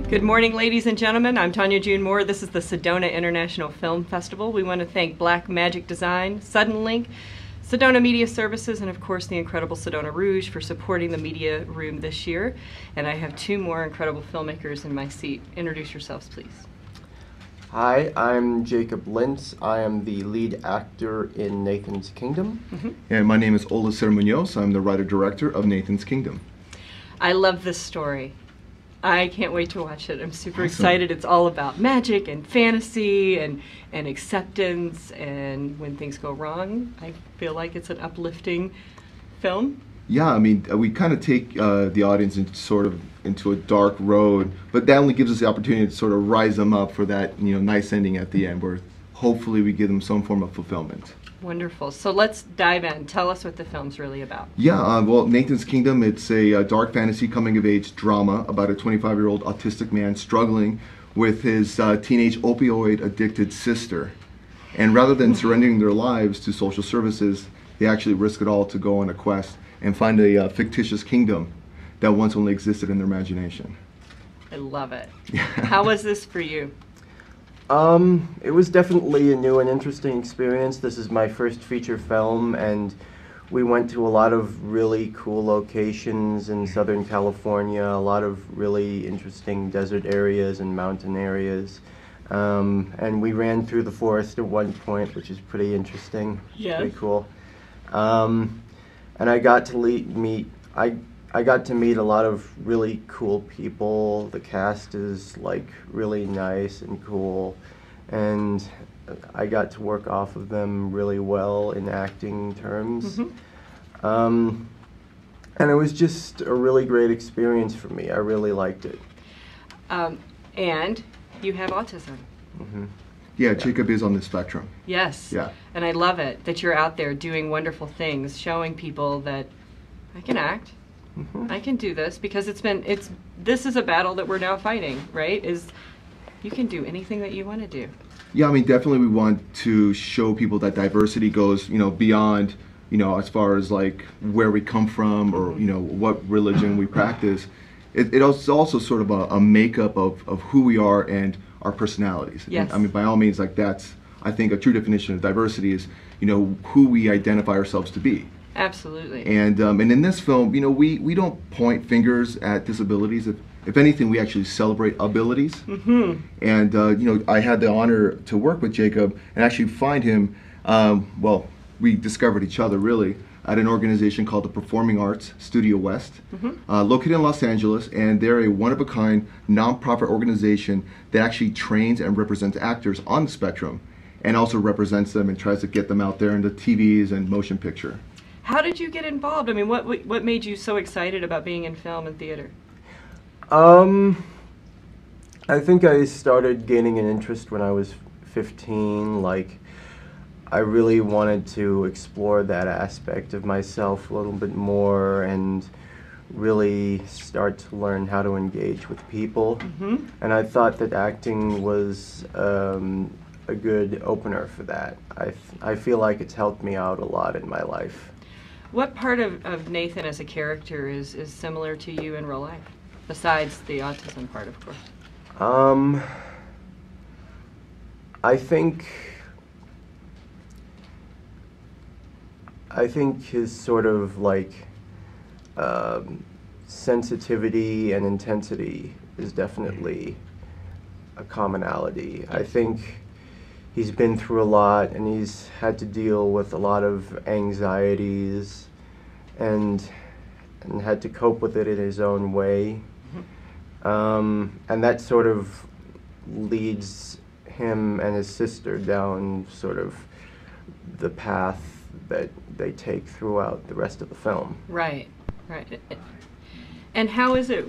Good morning, ladies and gentlemen. I'm Tanya June Moore. This is the Sedona International Film Festival. We want to thank Black Magic Design, Suddenlink, Sedona Media Services, and of course the incredible Sedona Rouge for supporting the media room this year. And I have two more incredible filmmakers in my seat. Introduce yourselves, please. Hi, I'm Jacob Lintz. I am the lead actor in Nathan's Kingdom. And my name is Olicer Munoz. I'm the writer-director of Nathan's Kingdom. I love this story. I can't wait to watch it. I'm super Awesome. excited. It's all about magic and fantasy and acceptance, and when things go wrong, I feel like it's an uplifting film. Yeah, I mean, we kind of take the audience into a dark road, but that only gives us the opportunity to sort of rise them up for that, nice ending at the end, where hopefully we give them some form of fulfillment. Wonderful. So let's dive in. Tell us what the film's really about. Yeah, well, Nathan's Kingdom, it's a dark fantasy coming-of-age drama about a 25-year-old autistic man struggling with his teenage opioid-addicted sister. And rather than surrendering their lives to social services, they actually risk it all to go on a quest and find a fictitious kingdom that once only existed in their imagination. I love it. How was this for you? It was definitely a new and interesting experience. This is my first feature film, and we went to a lot of really cool locations in Southern California, a lot of really interesting desert areas and mountain areas. And we ran through the forest at one point, which is pretty interesting. Yes. Pretty cool. And I got to I got to meet a lot of really cool people. The cast is like really nice and cool, and I got to work off of them really well in acting terms. And it was just a really great experience for me. I really liked it. And you have autism. Yeah, Jacob is on the spectrum. Yes. Yeah. And I love it that you're out there doing wonderful things, showing people that I can act. I can do this, because this is a battle that we're now fighting, right? You can do anything that you want to do. Yeah, I mean, definitely we want to show people that diversity goes, beyond, as far as like where we come from or, what religion we practice. It's also sort of a makeup of who we are and our personalities. Yes. And, I mean, by all means, like that's, I think, a true definition of diversity is, who we identify ourselves to be. Absolutely. And in this film, we don't point fingers at disabilities. If anything, we actually celebrate abilities. And I had the honor to work with Jacob and actually find him. Well, we discovered each other really at an organization called the Performing Arts Studio West, located in Los Angeles, and they're a one-of-a-kind nonprofit organization that actually trains and represents actors on the spectrum, and also represents them and tries to get them out there in the TVs and motion picture. How did you get involved? I mean, what made you so excited about being in film and theater? I think I started gaining an interest when I was 15. Like, I really wanted to explore that aspect of myself a little bit more and really start to learn how to engage with people. And I thought that acting was a good opener for that. I feel like it's helped me out a lot in my life. What part of Nathan as a character is similar to you in real life, besides the autism part, of course? I think his sort of like sensitivity and intensity is definitely a commonality. I think he's been through a lot, and he's had to deal with a lot of anxieties and had to cope with it in his own way. And that sort of leads him and his sister down sort of the path that they take throughout the rest of the film. Right. And how is it,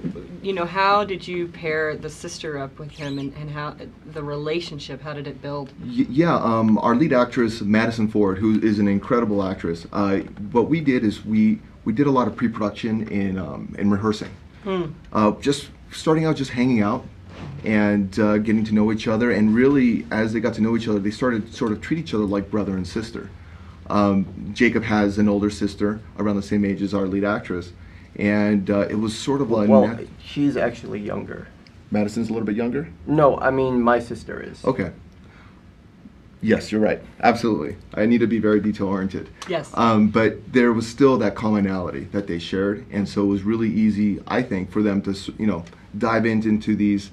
how did you pair the sister up with him, and how the relationship, how did it build? Yeah, our lead actress, Madison Ford, who is an incredible actress, what we did is we did a lot of pre-production in rehearsing. Just starting out, just hanging out and getting to know each other, and really, as they got to know each other, they started sort of treat each other like brother and sister. Jacob has an older sister around the same age as our lead actress, and it was sort of a... Well, she's actually younger. Madison's a little bit younger? No, I mean my sister is. Okay. Yes, you're right. Absolutely. I need to be very detail-oriented. Yes. But there was still that commonality that they shared, and so it was really easy, I think, for them to, dive into these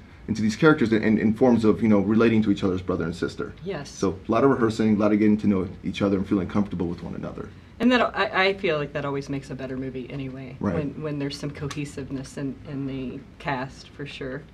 characters in forms of, relating to each other's brother and sister. Yes. So a lot of rehearsing, a lot of getting to know each other and feeling comfortable with one another. And that I feel like that always makes a better movie anyway. Right. When there's some cohesiveness in the cast, for sure.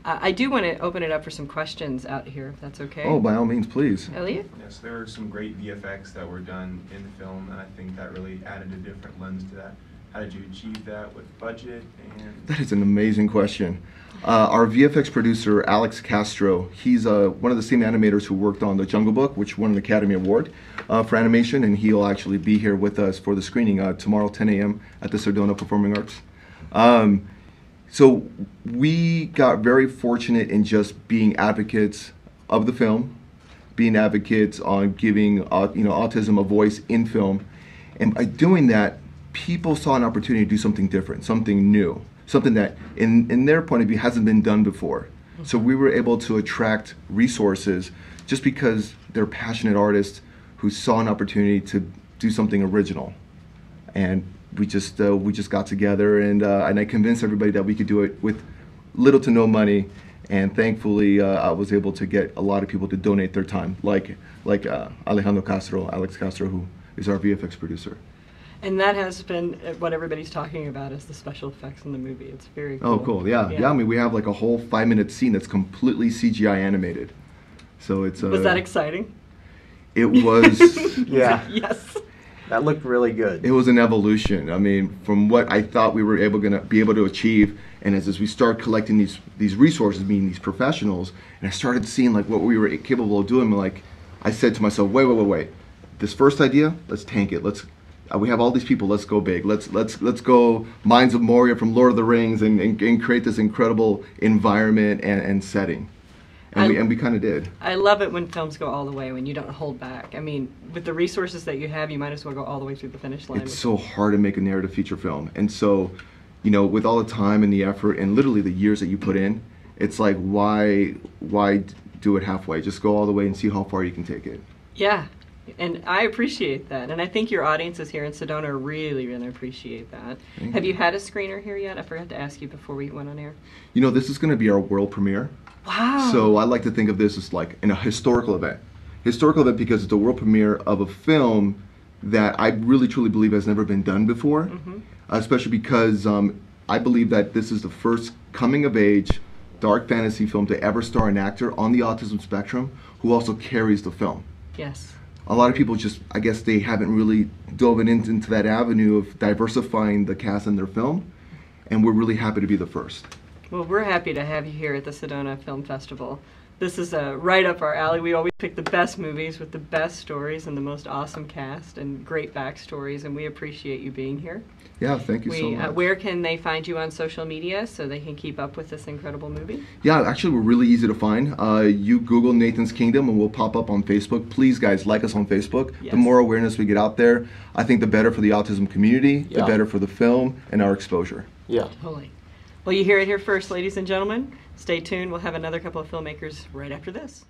I do want to open it up for some questions out here, if that's okay. Oh, by all means, please. Elliot? Yes, there are some great VFX that were done in the film, and I think that really added a different lens to that. How did you achieve that with budget? And That is an amazing question. Our VFX producer, Alex Castro, he's one of the same animators who worked on The Jungle Book, which won an Academy Award for animation, and he'll actually be here with us for the screening tomorrow, 10 a.m. at the Sedona Performing Arts. So we got very fortunate in just being advocates of the film, being advocates on giving autism a voice in film, and by doing that, people saw an opportunity to do something different, something new, something that in their point of view hasn't been done before. So we were able to attract resources just because they're passionate artists who saw an opportunity to do something original, and we just got together, and I convinced everybody that we could do it with little to no money, and thankfully I was able to get a lot of people to donate their time, like Alex Castro, who is our VFX producer. And that has been what everybody's talking about, is the special effects in the movie. It's very cool. Oh, cool! Yeah. I mean, we have like a whole 5-minute scene that's completely CGI animated. So it's. Was that exciting? It was. Yeah. Yes. That looked really good. It was an evolution. I mean, from what I thought we were gonna be able to achieve, and as we start collecting these resources, meaning these professionals, and I started seeing like what we were capable of doing. Like, I said to myself, wait. This first idea, let's tank it. We have all these people. Let's go big. Let's go Mines of Moria from Lord of the Rings and create this incredible environment and setting. And we kind of did. I love it when films go all the way, when you don't hold back. I mean, with the resources that you have, you might as well go all the way through the finish line. It's so hard to make a narrative feature film, and so, with all the time and the effort and literally the years that you put in, it's like why do it halfway? Just go all the way and see how far you can take it. Yeah. And I appreciate that, and I think your audiences here in Sedona really, really appreciate that. Have you had a screener here yet? I forgot to ask you before we went on air. This is going to be our world premiere. Wow. So I like to think of this as like a historical event. Historical event because it's the world premiere of a film that I really truly believe has never been done before, especially because I believe that this is the first coming-of-age dark fantasy film to ever star an actor on the autism spectrum who also carries the film. Yes. A lot of people I guess they haven't really dove into that avenue of diversifying the cast in their film, and we're really happy to be the first. Well, we're happy to have you here at the Sedona Film Festival. This is right up our alley. We always pick the best movies with the best stories and the most awesome cast and great backstories, and we appreciate you being here. Yeah, thank you so much. Where can they find you on social media so they can keep up with this incredible movie? Yeah, actually, we're really easy to find. You Google Nathan's Kingdom and we'll pop up on Facebook. Please, guys, like us on Facebook. Yes. The more awareness we get out there, I think the better for the autism community, the Yeah. better for the film and our exposure. Yeah. Totally. Well, you hear it here first, ladies and gentlemen. Stay tuned. We'll have another couple of filmmakers right after this.